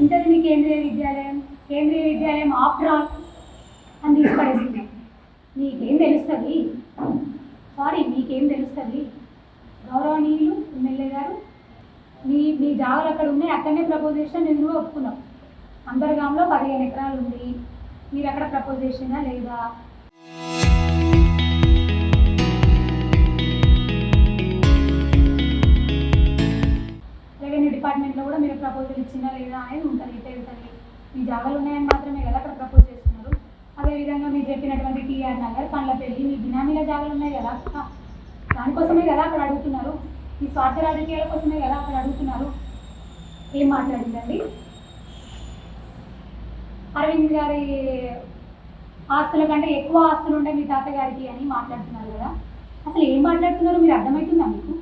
Inter మీ కేంద్రీయ విద్యాలయం after all అని తీసుపడేస్తున్నాం. మీకేం తెలుస్తుంది? మీకేం తెలుస్తుంది? గౌరవనీయులు ఎమ్మెల్యే గారు, మీ జాగాలు అక్కడ ఉన్నాయి, అక్కడనే ప్రపోజ్ చేసినా నేను ఒప్పుకున్నాం. అంబర్గాంలో 15 ఎకరాలు ఉంది, మీరు అక్కడ ప్రపోజ్ చేసినా లేదా? రెవెన్యూ డిపార్ట్మెంట్లో కూడా మీరు ప్రపోజల్ ఇచ్చినా లేదా అనేది ఉంటుంది. ఉంటుంది మీ జాగాలు ఉన్నాయని మాత్రమే కదా అక్కడ ప్రపోజ్ చేస్తున్నారు. అదేవిధంగా మీరు చెప్పినటువంటి టీఆర్ నగర్, కండ్లపల్లి, మీ బినామీల జాగాలు ఉన్నాయి కదా, దానికోసమే కదా అక్కడ అడుగుతున్నారు. మీ స్వార్థ రాజకీయాల కోసమే కదా అక్కడ అడుగుతున్నారు. ఏం మాట్లాడిందండి? అరవింద్ గారి ఆస్తుల కంటే ఎక్కువ ఆస్తులు ఉండే మీ తాతగారికి అని మాట్లాడుతున్నారు కదా. అసలు ఏం మాట్లాడుతున్నారు మీరు అర్థమవుతుందా మీకు?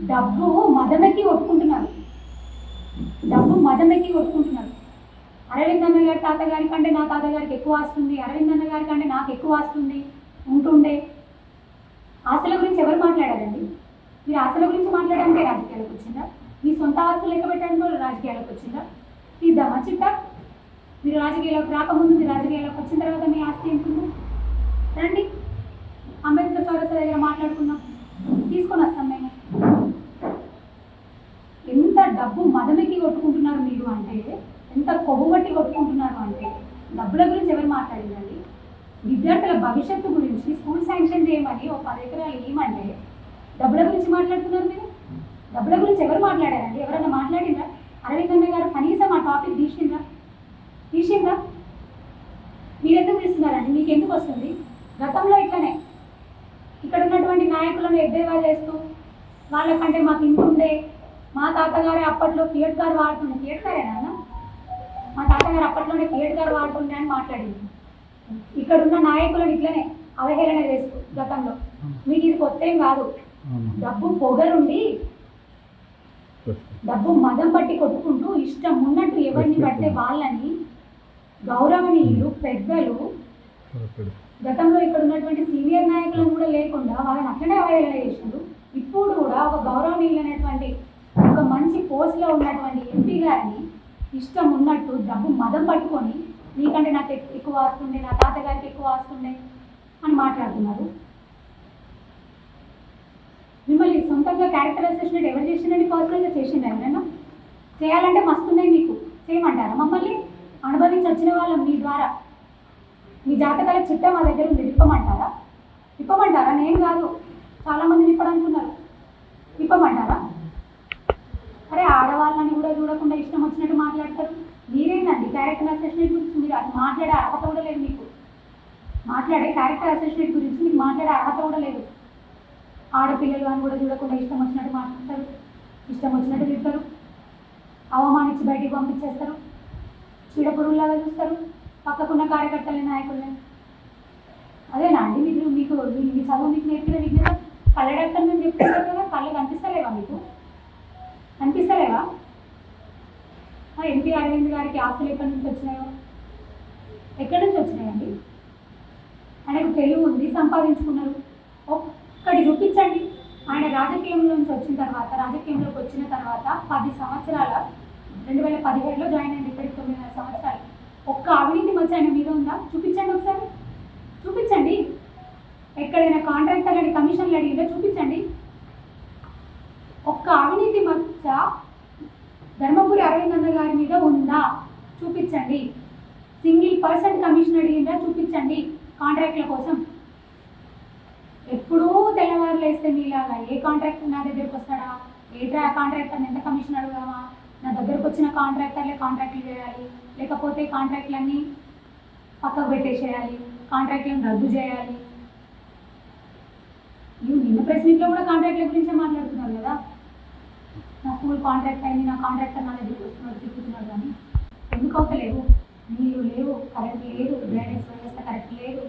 డబ్బు మదమెక్కి కొట్టుకుంటున్నారు. అరవింద్ అన్న గారి తాతగారి కంటే నా తాతగారికి ఎక్కువ ఆస్తుంది, అరవింద్ అన్న గారి కంటే నాకు ఎక్కువ ఆస్తుంది ఉంటుండే. ఆస్తుల గురించి ఎవరు మాట్లాడారండి? మీరు ఆస్తుల గురించి మాట్లాడడానికి రాజకీయాలకు వచ్చిందా? మీ సొంత ఆస్తులు లెక్క పెట్టడానికి రాజకీయాలకు వచ్చిందా? ఇద్దామా చిట్టా? మీరు రాజకీయాలకు రాకముందు, మీరు రాజకీయాలకు వచ్చిన తర్వాత మీ ఆస్తి ఎంతుంది? రండి, అంబేద్కర్ చౌరస్తా దగ్గర మాట్లాడుకుందాం, తీసుకొని వస్తాం మేము. ఎంత డబ్బు మదమెక్కి కొట్టుకుంటున్నారు మీరు అంటే, ఎంత కొవ్వుబట్టి కొట్టుకుంటున్నారు అంటే, డబ్బుల గురించి ఎవరు మాట్లాడిందండి? విద్యార్థుల భవిష్యత్తు గురించి స్కూల్ శాంక్షన్ చేయమని ఒక 10 ఎకరాలు ఏమంటే డబ్బుల గురించి మాట్లాడుతున్నారు మీరు. డబ్బుల గురించి ఎవరు మాట్లాడారండి? ఎవరైనా మాట్లాడిందా? అరవింద్ అన్న గారు కనీసం ఆ టాపిక్ తీసిందా? మీరు ఎందుకు తీస్తున్నారండి? మీకు ఎందుకు వస్తుంది? గతంలో ఇట్లనే ఇక్కడ ఉన్నటువంటి నాయకులను ఎద్దేవా చేస్తూ వాళ్ళకంటే మాకు ఇంత ఉండే, మా తాతగారే అప్పట్లో ఫియట్ కార్ వాడుతుండే. ఫియట్ కారేనా? మా తాతగారు అప్పట్లోనే ఫియట్ కార్ వాడుతుండే అని మాట్లాడింది. ఇక్కడున్న నాయకులను ఇట్లనే అవహేళన చేస్తూ గతంలో. మీకు ఇది కొత్త ఏం కాదు. డబ్బు పొగరుండి, డబ్బు మదం పట్టి కొట్టుకుంటూ ఇష్టం ఉన్నట్టు ఎవరిని పడితే వాళ్ళని గౌరవనీయులు పెద్దలు గతంలో ఇక్కడ ఉన్నటువంటి సీనియర్ నాయకులను కూడా లేకుండా వాళ్ళని అట్లనే అవహేళన చేసిండు. ఇప్పుడు కూడా ఒక గౌరవనీయులు అనేటువంటి ఒక మంచి పోస్ట్లో ఉన్నటువంటి ఎంపీ గారిని ఇష్టం ఉన్నట్టు డబ్బు మదం పట్టుకొని నీకంటే నాకు ఎక్కువ వస్తుండే, నా తాతగారికి ఎక్కువ వస్తుండే అని మాట్లాడుతున్నారు. మిమ్మల్ని సొంతంగా క్యారెక్టరైజేషన్ ఎవరు చేసిందండి? పర్సనల్గా చేసిండు ఎవరైనా? చేయాలంటే మస్తున్నాయి, మీకు చేయమంటారా? మమ్మల్ని అనుభవించి వచ్చిన వాళ్ళం మీ ద్వారా. మీ జాతకాల చిట్టా మా దగ్గర ఉంది, విప్పమంటారా? నేను కాదు, చాలామంది విప్పడంటున్నారు. విప్పమంటారా? అరే, ఆడవాళ్ళని కూడా చూడకుండా ఇష్టం వచ్చినట్టు మాట్లాడతారు. మీరేందండి క్యారెక్టర్ అసెస్మెంట్ గురించి? మీరు అది మాట్లాడే అర్హత కూడా లేదు మీకు. క్యారెక్టర్ అసెస్మెంట్ గురించి మీకు మాట్లాడే అర్హత కూడా లేదు. ఆడపిల్లలు అని కూడా చూడకుండా ఇష్టం వచ్చినట్టు మాట్లాడతారు, ఇష్టం వచ్చినట్టు తిడతారు, అవమానించి బయటికి పంపించేస్తారు, చీడపురుగులాగా చూస్తారు పక్కకున్న కార్యకర్తలని, నాయకులని. అదేనా అండి మీకు మీ చదువు మీకు నేర్పిన విజ్ఞత? కళ్ళ మేము చెప్తున్నారు కదా, కళ్ళు కనిపిస్తలేవా మీకు? కనిపిస్తలేవా? ఎంపీ అరవింద్ గారికి ఆస్తులు ఎక్కడి నుంచి వచ్చినాయండి? ఆయనకు తెలివి ఉంది, సంపాదించుకున్నారు. ఒక్కటి చూపించండి. ఆయన రాజకీయంలోకి వచ్చిన తర్వాత 10 సంవత్సరాల 2017లో జాయిన్ అయింది, ఇప్పటికి 9 సంవత్సరాలు. ఒక్క అవినీతి మచ్చ ఆయన మీద ఉందా? చూపించండి ఒకసారి, చూపించండి. ఎక్కడైనా కాంట్రాక్టర్ అని కమిషన్లు అడిగిందో చూపించండి. ఒక్క అవినీతి మచ్చ ధర్మపురి అరవింద్ అన్న గారి మీద ఉందా? చూపించండి. %1 కమిషన్ అడిగిందా? చూపించండి. కాంట్రాక్ట్ల కోసం ఎప్పుడూ తెల్లవారులు వేస్తే మీలాగా ఏ కాంట్రాక్టర్ నా దగ్గరకు వస్తాడా? కాంట్రాక్టర్ని ఎంత కమిషన్ అడుగుదామా? నా దగ్గరకు వచ్చిన కాంట్రాక్టర్లే కాంట్రాక్ట్లు చేయాలి, లేకపోతే కాంట్రాక్ట్లన్నీ పక్కకు పెట్టేసేయాలి, కాంట్రాక్ట్లను రద్దు చేయాలి. నిన్న ప్రెస్ మీట్లో కూడా కాంట్రాక్ట్ల గురించే మాట్లాడుతున్నారు కదా. నా స్కూల్ కాంట్రాక్ట్ అయింది, నా కాంట్రాక్టర్ నా దగ్గరికి వస్తున్నారు, తిప్పుతున్నారు. కానీ ఎందుకు అవుతలేవు? నీళ్ళు లేవు, కరెంట్ లేదు, డ్రైనేజ్ వ్యవస్థ కరెక్ట్ లేదు.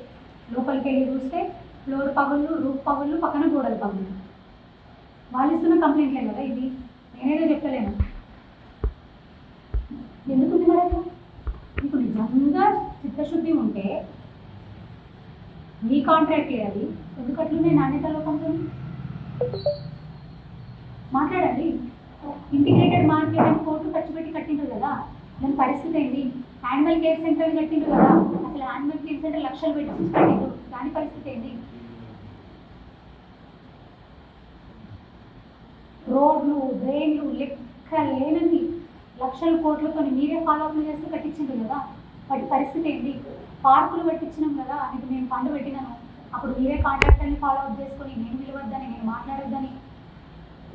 లోపలికి వెళ్ళి చూస్తే ఫ్లోర్ పగుళ్ళు, రూఫ్ పగుళ్ళు, పక్కన గోడల పగుళ్ళు. వాళ్ళు ఇస్తున్న కంప్లైంట్లే కదా ఇది, నేనేదో చెప్తలేను. ఎందుకు మరి మీకు నిజంగా చిత్తశుద్ధి ఉంటే మీ కాంట్రాక్టే అది, ఎందుకట్లునే నాణ్యత లోపంతో మాట్లాడండి. ఇంటిగ్రేటెడ్ మార్కెట్ అని కోర్టు ఖర్చు పెట్టి కట్టింది కదా. దాని పరిస్థితి ఏంటి? యానిమల్ కేర్ సెంటర్ కట్టిండ్రు కదా, అసలు యానిమల్ కేర్ సెంటర్ లక్షలు పెట్టి కట్టిండ్రు, దాని పరిస్థితి ఏంటి? రోడ్లు, డ్రైన్లు లెక్క లేనని లక్షల కోట్లతో మీరే ఫాలోఅప్లు చేస్తూ కట్టించిండ్రు కదా, వాటి పరిస్థితి ఏంటి? పార్కులు కట్టించినాం కదా, ఇది నేను ఫండ్ పెట్టినాను, అప్పుడు మీరే కాంట్రాక్టర్ని ఫాలోఅప్ చేసుకొని నేను నిలవద్దని, నేను మాట్లాడొద్దని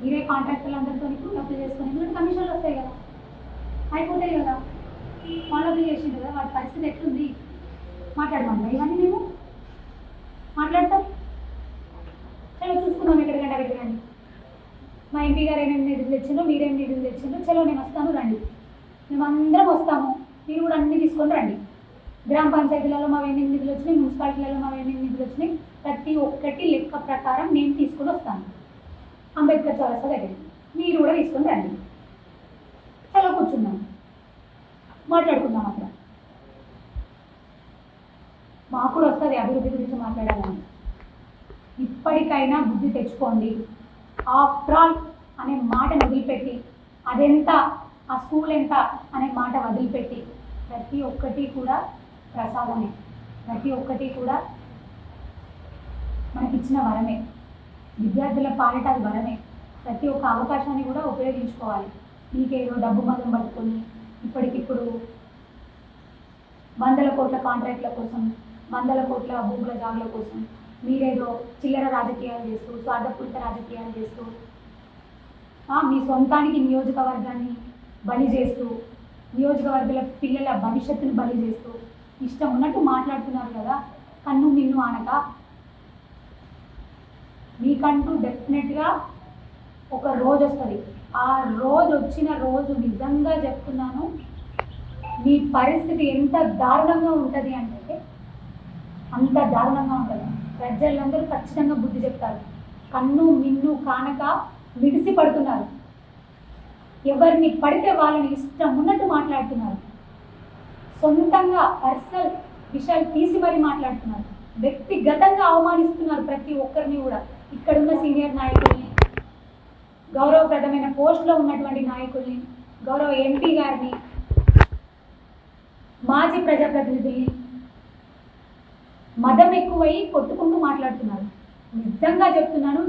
మీరే కాంట్రాక్టర్లు అందరితో ఫాలోఅప్లు చేసుకొని, ఎందుకంటే కమిషన్లు వస్తాయి కదా, అయిపోతాయి కదా, ఫాలోఅప్లు చేసిండ్రు కదా, వాటి పరిస్థితి ఎట్లుంది? మాట్లాడమన్నా ఇవన్నీ మేము మాట్లాడతాం. చలో చూసుకుందాం, ఎక్కడికంటే అక్కడికి రండి. మా ఎంపీ గారు ఏమేమి నిధులు తెచ్చిందో, మీరేమి నిధులు తెచ్చిందో, చలో నేను వస్తాను రండి, మేము అందరం వస్తాము, మీరు కూడా అన్నీ తీసుకొని రండి. గ్రామ పంచాయతీలలో మా ఎన్ని నిధులు వచ్చినాయి, మున్సిపాలిటీలలో మా ఎన్ని నిధులు వచ్చినాయి, ప్రతి ఒక్కటి లెక్క ప్రకారం నేను తీసుకొని వస్తాను. అంబేద్కర్ చౌరస్తా దగ్గర మీరు కూడా తీసుకొని రండి, చలో కూర్చున్నాం, మాట్లాడుకుందాం. అక్కడ మాకు కూడా వస్తుంది అభివృద్ధి గురించి మాట్లాడాలని. ఇప్పటికైనా బుద్ధి తెచ్చుకోండి. ఆఫ్టర్ ఆల్ అనే మాటను వదిలిపెట్టి, అదెంత, ఆ స్కూల్ ఎంత అనే మాట వదిలిపెట్టి, ప్రతి ఒక్కటి కూడా ప్రసాదమే, ప్రతి ఒక్కటి కూడా మనకిచ్చిన వరమే, విద్యార్థుల పాలిట అది వరమే. ప్రతి ఒక్క అవకాశాన్ని కూడా ఉపయోగించుకోవాలి. మీకేదో డబ్బు మదం పట్టుకొని ఇప్పటికిప్పుడు వందల కోట్ల కాంట్రాక్ట్ల కోసం, వందల కోట్ల భూముల జాగుల కోసం మీరేదో చిల్లర రాజకీయాలు చేస్తూ, స్వార్థపూరిత రాజకీయాలు చేస్తూ, మీ సొంతానికి నియోజకవర్గాన్ని బలి చేస్తూ, నియోజకవర్గాల పిల్లల భవిష్యత్తును బలి చేస్తూ ఇష్టం ఉన్నట్టు మాట్లాడుతున్నారు కదా. కన్ను మిన్ను అనక మీకంటూ డెఫినెట్గా ఒక రోజు వస్తుంది. ఆ రోజు వచ్చిన రోజు నిజంగా చెప్తున్నాను, మీ పరిస్థితి ఎంత దారుణంగా ఉంటుంది అంటే అంత దారుణంగా ఉంటుంది. ప్రజలందరూ ఖచ్చితంగా బుద్ధి చెప్తారు. కన్ను మిన్ను కానక మిడిసి పడుతున్నారు. ఎవరిని పడితే వాళ్ళని ఇష్టం ఉన్నట్టు మాట్లాడుతున్నారు. సొంతంగా పర్సనల్ విషయాలు తీసి మరీ మాట్లాడుతున్నారు. వ్యక్తిగతంగా అవమానిస్తున్నారు ప్రతి ఒక్కరిని కూడా. ఇక్కడున్న సీనియర్ నాయకుల్ని, గౌరవప్రదమైన పోస్టులో ఉన్నటువంటి నాయకుల్ని, గౌరవ ఎంపీ గారిని, మాజీ ప్రజాప్రతినిధుల్ని మదం ఎక్కువై కొట్టుకుంటూ మాట్లాడుతున్నారు. నిజంగా చెప్తున్నాను,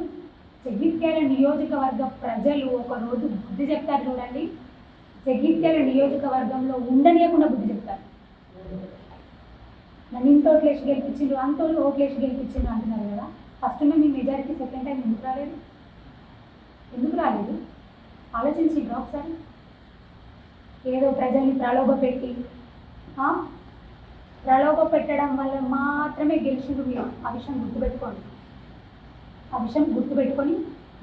జగిత్యాల నియోజకవర్గ ప్రజలు ఒక రోజు బుద్ధి చెప్తారు చూడండి. జగిత్యాల నియోజకవర్గంలో ఉండనీయకుండా బుద్ధి చెప్తారు. నన్ను ఇంత ఓట్లేసి గెలిపించిండు, అంత ఓట్లేసి గెలిపించిండు అంటున్నారు కదా. ఫస్ట్ మీ మెజారిటీ సెకండ్ టైం ఎందుకు రాలేదు? ఎందుకు రాలేదు ఆలోచించిండ్రా ఒకసారి? ఏదో ప్రజల్ని ప్రలోభ పెట్టడం వల్ల మాత్రమే గెలిచిండ్రు మీరు. ఆ విషయం గుర్తుపెట్టుకోండి. ఆ విషయం గుర్తుపెట్టుకొని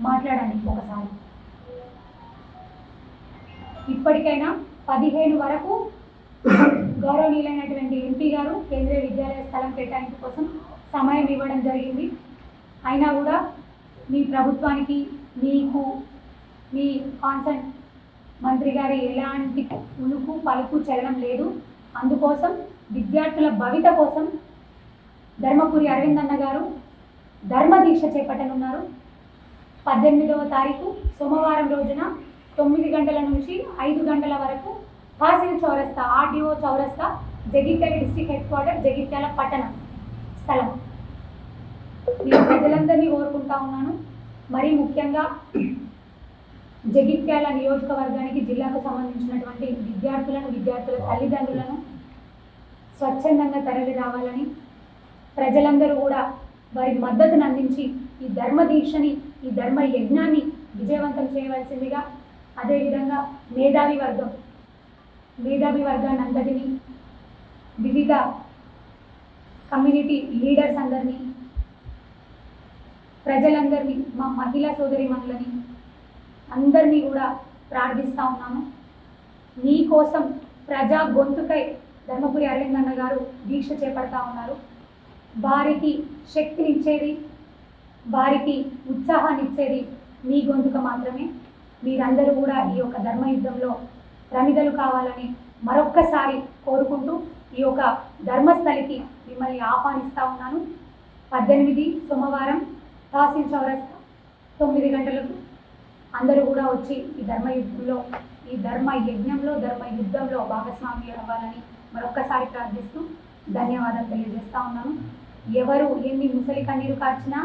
మాట్లాడండి ఒకసారి. ఇప్పటికైనా 15 వరకు గౌరవనీయులైనటువంటి ఎంపీ గారు కేంద్రీయ విద్యాలయ స్థలం కేటాయింపు కోసం సమయం ఇవ్వడం జరిగింది. అయినా కూడా మీ ప్రభుత్వానికి, మీకు, మీ కాన్సర్న్ మంత్రి గారి ఎలాంటి ఉలుకు పలుకు చలనం లేదు. అందుకోసం విద్యార్థుల భవిత కోసం ధర్మపురి అరవింద్ అన్న గారు ధర్మదీక్ష చేపట్టనున్నారు. 18వ తారీఖు సోమవారం రోజున 9 గంటల నుంచి 5 గంటల వరకు తహసీల్ చౌరస్తా, ఆర్డీఓ చౌరస్తా, Jagtial district head quarter, Jagtial పట్టణ స్థలం. నేను ప్రజలందరినీ కోరుకుంటా ఉన్నాను. మరీ ముఖ్యంగా జగిత్యాల నియోజకవర్గానికి, జిల్లాకు సంబంధించినటువంటి విద్యార్థుల తల్లిదండ్రులను స్వచ్ఛందంగా తరలి రావాలని, ప్రజలందరూ కూడా వారి మద్దతును అందించి ఈ ధర్మదీక్షని, ఈ ధర్మ యజ్ఞాన్ని విజయవంతం చేయవలసిందిగా, అదేవిధంగా మేధావి వర్గాన్ని అందరినీ, వివిధ కమ్యూనిటీ లీడర్స్ అందరినీ, ప్రజలందరినీ, మా మహిళా సోదరిమణులని అందరినీ కూడా ప్రార్థిస్తూ ఉన్నాను. మీకోసం ప్రజా గొంతుకై ధర్మపురి అరవింద్ అన్న గారు దీక్ష చేపడతా ఉన్నారు. వారికి శక్తినిచ్చేది, వారికి ఉత్సాహాన్నిచ్చేది మీ గొంతుక మాత్రమే. మీరందరూ కూడా ఈ యొక్క ధర్మయుద్ధంలో ప్రమిదలు కావాలని మరొక్కసారి కోరుకుంటూ ఈ యొక్క ధర్మస్థలికి మిమ్మల్ని ఆహ్వానిస్తూ ఉన్నాను. 18 సోమవారం తహసీల్ చౌరస్తా 9 గంటలకు అందరూ కూడా వచ్చి ఈ ధర్మయుద్ధంలో, ఈ ఈ ధర్మ యజ్ఞంలో ధర్మ యుద్ధంలో భాగస్వామ్యం అవ్వాలని మరొక్కసారి ప్రార్థిస్తూ ధన్యవాదాలు తెలియజేస్తా ఉన్నాను. ఎవరు ఎన్ని ముసలి కన్నీరు కార్చినా,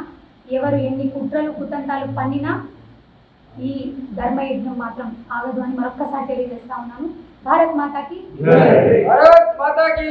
ఎవరు ఎన్ని కుట్రలు కుతంత్రాలు పన్నినా ఈ ధర్మయజ్ఞం మాత్రం ఆగదు అని మరొక్కసారి తెలియజేస్తా ఉన్నాను. భారత్ మాతాకి